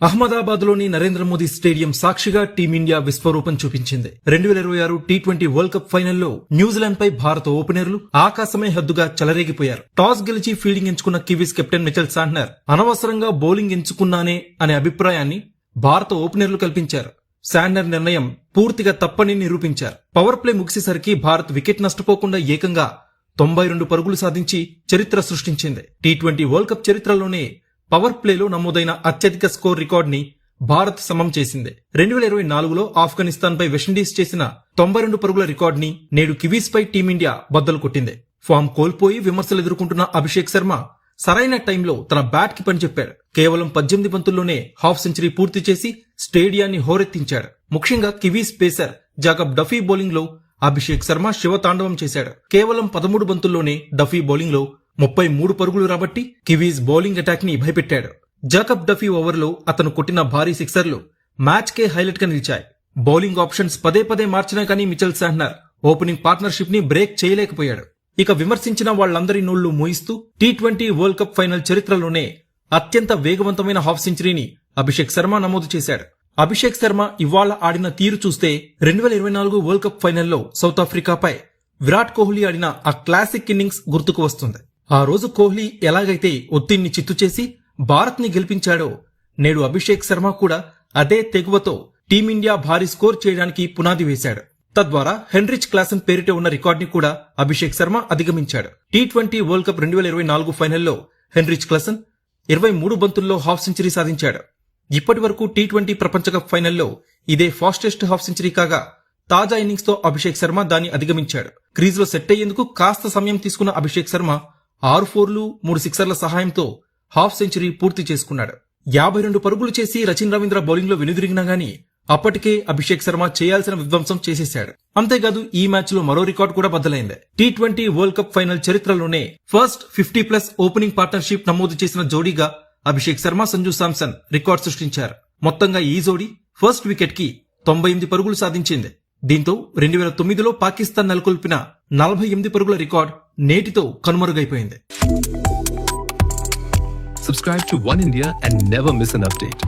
అహ్మదాబాద్లోని Narendra Modi stadium సాక్షిగా team India విశ్వరూపం చూపించింది. 2026 T20 World cup ఫైనల్లో న్యూజిలాండ్ పై భారత ఓపెనర్లు ఆకాశమే హద్దుగా చెలరేగిపోయారు. టాస్ గెలిచి ఫీల్డింగ్ ఎంచుకున్న కివీస్ కెప్టెన్ మిచెల్ శాంట్నర్ అనవసరంగా బౌలింగ్ ఎంచుకున్నానే అనే అభిప్రాయాన్ని భారత ఓపెనర్లు కల్పించారు. శాంట్నర్ నిర్ణయం పూర్తిగా తప్పని నిరూపించారు. పవర్ ప్లే ముగిసేసరికి భారత్ వికెట్ నష్టపోకుండా ఏకంగా 92 పరుగులు సాధించి చరిత్ర సృష్టించింది. టీ20 వరల్డ్ కప్ చరిత్రలోనే పవర్ ప్లేలో నమోదైన అత్యధిక స్కోర్ రికార్డ్ ని భారత్ సమం చేసింది. 2024లో ఆఫ్ఘనిస్తాన్ పై వెస్టిండీస్ చేసిన 92 పరుగుల రికార్డ్ ని నేడు కివీస్ పై టీమిండియా బద్దలు కొట్టింది. ఫామ్ కోల్పోయి విమర్శలు ఎదుర్కొంటున్న అభిషేక్ శర్మ సరైన టైంలో తన బ్యాట్ కి పనిచెప్పాడు. కేవలం 18 బంతుల్లోనే హాఫ్ సెంచరీ పూర్తి చేసి స్టేడియాన్ని హోరెత్తించాడు. ముఖ్యంగా Kiwis pacer Jacob Duffy bowling లో అభిషేక్ శర్మ శివతాండవం చేశాడు. కేవలం 13 బంతుల్లోనే డఫీ బౌలింగ్ లో 33 పరుగులు రాబట్టి కివీస్ బౌలింగ్ అటాక్ ని భయపెట్టాడు. జాకబ్ డఫీ ఓవర్లో అతను కొట్టిన భారీ సిక్సర్లు మ్యాచ్ కే హైలైట్ గా నిలిచాయి. బౌలింగ్ ఆప్షన్స్ పదే పదే మార్చినా కానీ మిచెల్ శాంట్నర్ ఓపెనింగ్ పార్ట్నర్షిప్ ని బ్రేక్ చేయలేకపోయాడు. ఇక విమర్శించిన వాళ్లందరి నోళ్లు మూయిస్తూ టీ20 వరల్డ్ కప్ ఫైనల్ చరిత్రలోనే అత్యంత వేగవంతమైన హాఫ్ సెంచరీని అభిషేక్ శర్మ నమోదు చేశాడు. అభిషేక్ శర్మ ఇవాళ ఆడిన తీరు చూస్తే 2024 వరల్డ్ కప్ ఫైనల్లో సౌత్ ఆఫ్రికాపై విరాట్ కోహ్లీ ఆడిన ఆ క్లాసిక్ ఇన్నింగ్స్ గుర్తుకు వస్తుంది. ఆ రోజు కోహ్లీ ఎలాగైతే ఒత్తిడిని చిత్తు చేసి భారత్ ని గెలిపించాడో నేడు అభిషేక్ శర్మ కూడా అదే తెగువతో టీమిండియా భారీ స్కోర్ చేయడానికి పునాది వేశాడు. తద్వారా హెన్రిచ్ క్లాసన్ పేరిట ఉన్న రికార్డ్ ని కూడా అభిషేక్ శర్మ అధిగమించాడు. టీ20 వరల్డ్ కప్ 2024 ఫైనల్లో హెన్రిచ్ క్లాసన్ 23 బంతుల్లో హాఫ్ సెంచరీ సాధించాడు. ఇప్పటి వరకు టీ20 ప్రపంచ కప్ ఫైనల్లో ఇదే ఫాస్టెస్ట్ హాఫ్ సెంచరీ కాగా తాజా ఇన్నింగ్స్ తో అభిషేక్ శర్మ దాన్ని అధిగమించాడు. క్రీజ్ లో సెట్ అయ్యేందుకు కాస్త సమయం తీసుకున్న అభిషేక్ శర్మ 6 ఫోర్లు 3 సిక్సర్ల సహాయంతో హాఫ్ సెంచరీ పూర్తి చేసుకున్నాడు. 52 పరుగులు చేసి రచిన్ రవీంద్ర బౌలింగ్ లో వెనుదిరిగినా గానీ అప్పటికే అభిషేక్ శర్మ చేయాల్సిన విధ్వంసం చేసేశాడు. అంతేకాదు ఈ మ్యాచ్ లో మరో రికార్డు కూడా బద్దలైంది. టీ20 వరల్డ్ కప్ ఫైనల్ చరిత్రలోనే ఫస్ట్ 50+ ఓపెనింగ్ పార్ట్నర్షిప్ నమోదు చేసిన జోడీగా అభిషేక్ శర్మ సంజు శాంసన్ రికార్డు సృష్టించారు. మొత్తంగా ఈ జోడీ ఫస్ట్ వికెట్ కి 98 పరుగులు సాధించింది. దీంతో 2009లో పాకిస్తాన్ నెలకొల్పిన 48 పరుగుల రికార్డ్ నేటితో కనుమరుగైపోయింది. Subscribe to One India and never miss an update.